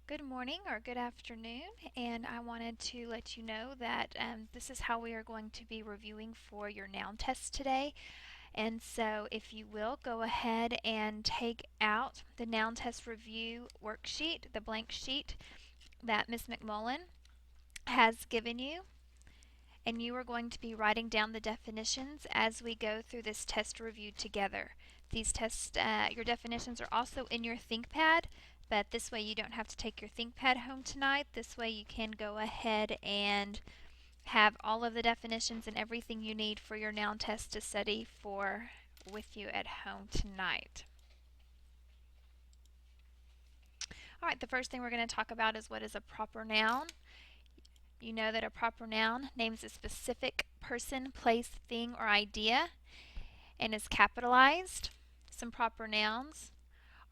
Good morning or good afternoon, and I wanted to let you know that this is how we are going to be reviewing for your noun test today. And so, if you will, go ahead and take out the noun test review worksheet, the blank sheet that Ms. McMullen has given you, and you are going to be writing down the definitions as we go through this test review together. Your definitions are also in your ThinkPad, but this way you don't have to take your ThinkPad home tonight. This way you can go ahead and have all of the definitions and everything you need for your noun test to study for with you at home tonight. All right, the first thing we're going to talk about is what is a proper noun. You know that a proper noun names a specific person, place, thing, or idea and is capitalized. Some proper nouns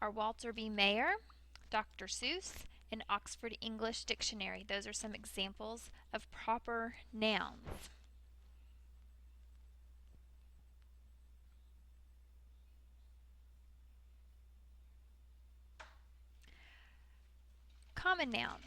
are Walter B. Mayer, Dr. Seuss, and Oxford English Dictionary. Those are some examples of proper nouns. Common noun.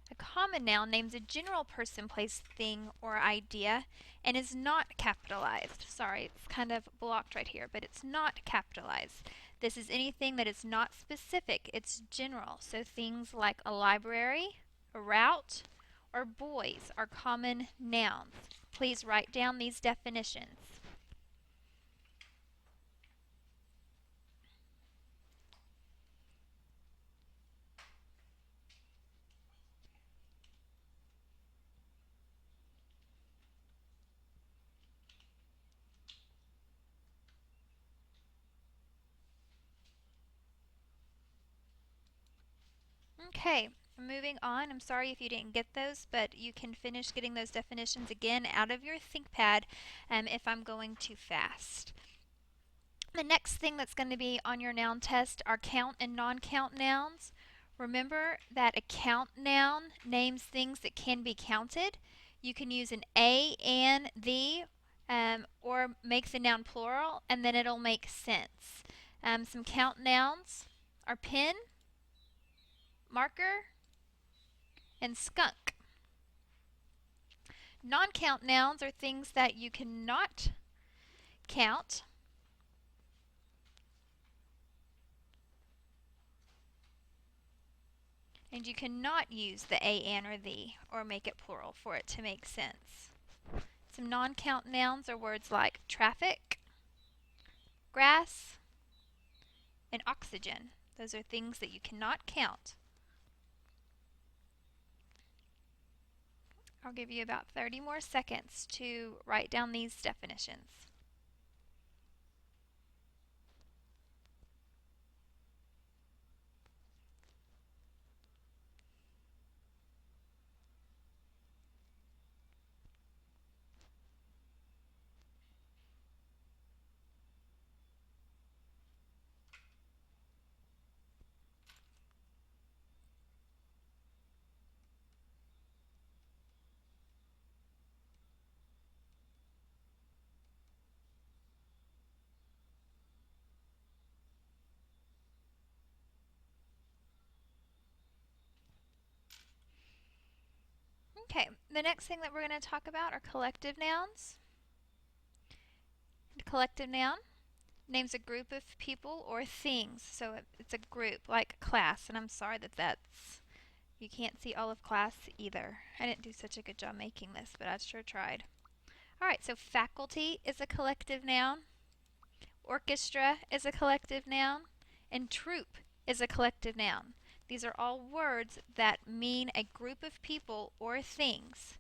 A common noun names a general person, place, thing, or idea and is not capitalized. Sorry, it's kind of blocked right here, but it's not capitalized. This is anything that is not specific, it's general. So things like a library, a route, or boys are common nouns. Please write down these definitions. Okay, moving on. I'm sorry if you didn't get those, but you can finish getting those definitions again out of your ThinkPad if I'm going too fast. The next thing that's going to be on your noun test are count and non-count nouns. Remember that a count noun names things that can be counted. You can use an a, and, the, or make the noun plural, and then it'll make sense. Some count nouns are pen, marker, and skunk. Non-count nouns are things that you cannot count. And you cannot use the a, an, or the, or make it plural for it to make sense. Some non-count nouns are words like traffic, grass, and oxygen. Those are things that you cannot count. I'll give you about 30 more seconds to write down these definitions. Okay, the next thing that we're going to talk about are collective nouns. A collective noun names a group of people or things. So it's a group, like class, and I'm sorry that you can't see all of class either. I didn't do such a good job making this, but I sure tried. Alright, so faculty is a collective noun, orchestra is a collective noun, and troop is a collective noun. These are all words that mean a group of people or things.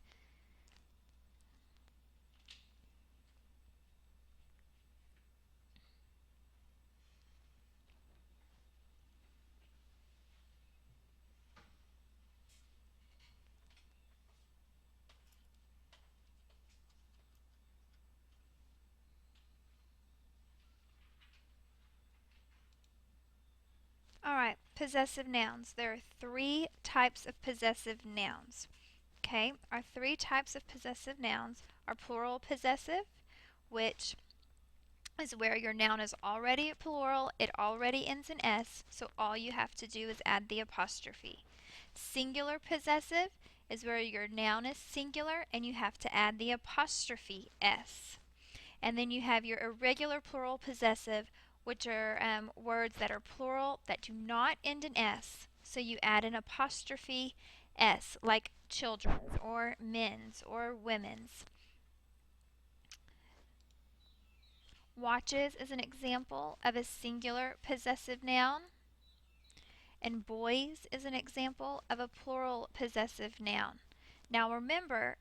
Alright, possessive nouns. There are three types of possessive nouns. Okay, our three types of possessive nouns are plural possessive, which is where your noun is already plural, it already ends in S, so all you have to do is add the apostrophe. Singular possessive is where your noun is singular and you have to add the apostrophe S. And then you have your irregular plural possessive, which are words that are plural that do not end in S. So you add an apostrophe S, like children's or men's or women's. Watches is an example of a singular possessive noun, and boys is an example of a plural possessive noun. Now remember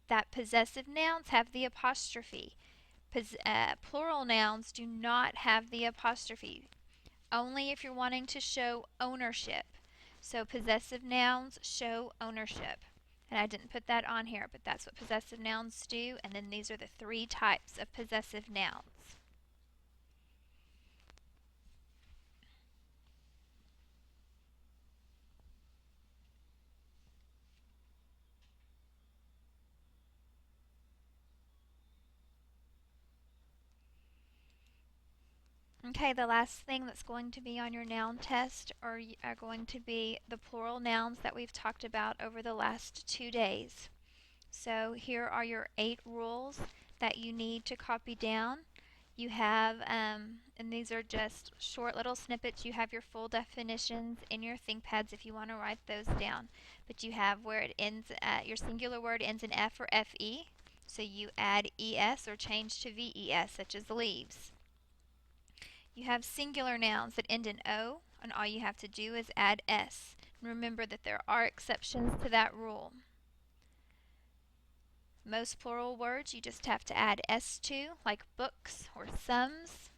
that possessive nouns have the apostrophe. Plural nouns do not have the apostrophe, only if you're wanting to show ownership. So possessive nouns show ownership. And I didn't put that on here, but that's what possessive nouns do. And then these are the three types of possessive nouns. Okay, the last thing that's going to be on your noun test are going to be the plural nouns that we've talked about over the last 2 days. So here are your 8 rules that you need to copy down. You have, and these are just short little snippets. You have your full definitions in your ThinkPads if you want to write those down. But you have where it ends, your singular word ends in F or FE. So you add ES or change to VES, such as leaves. You have singular nouns that end in O, and all you have to do is add S. Remember that there are exceptions to that rule. Most plural words you just have to add S to, like books or sums.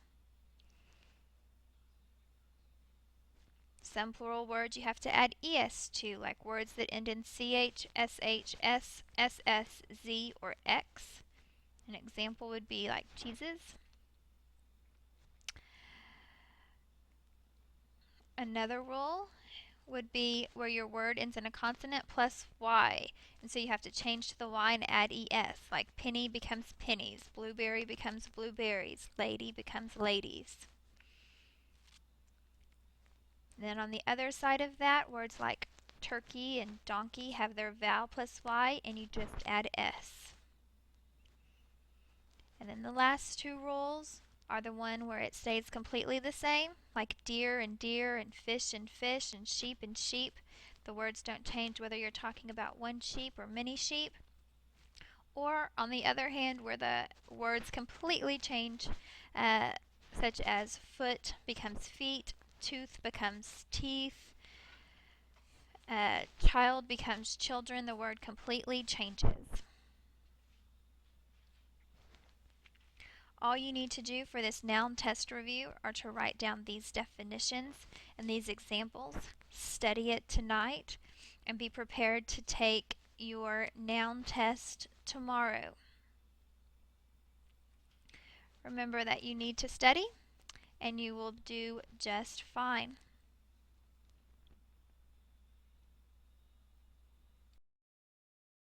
Some plural words you have to add ES to, like words that end in CH, SH, S, SS, Z, or X. An example would be like cheeses. Another rule would be where your word ends in a consonant plus Y. And so you have to change to the Y and add ES, like penny becomes pennies, blueberry becomes blueberries, lady becomes ladies. Then on the other side of that, words like turkey and donkey have their vowel plus Y, and you just add S. And then the last 2 rules are the one where it stays completely the same, like deer and fish and fish and sheep. The words don't change whether you're talking about one sheep or many sheep. Or on the other hand, where the words completely change, such as foot becomes feet, tooth becomes teeth, child becomes children, the word completely changes. All you need to do for this noun test review are to write down these definitions and these examples, study it tonight, and be prepared to take your noun test tomorrow. Remember that you need to study, and you will do just fine.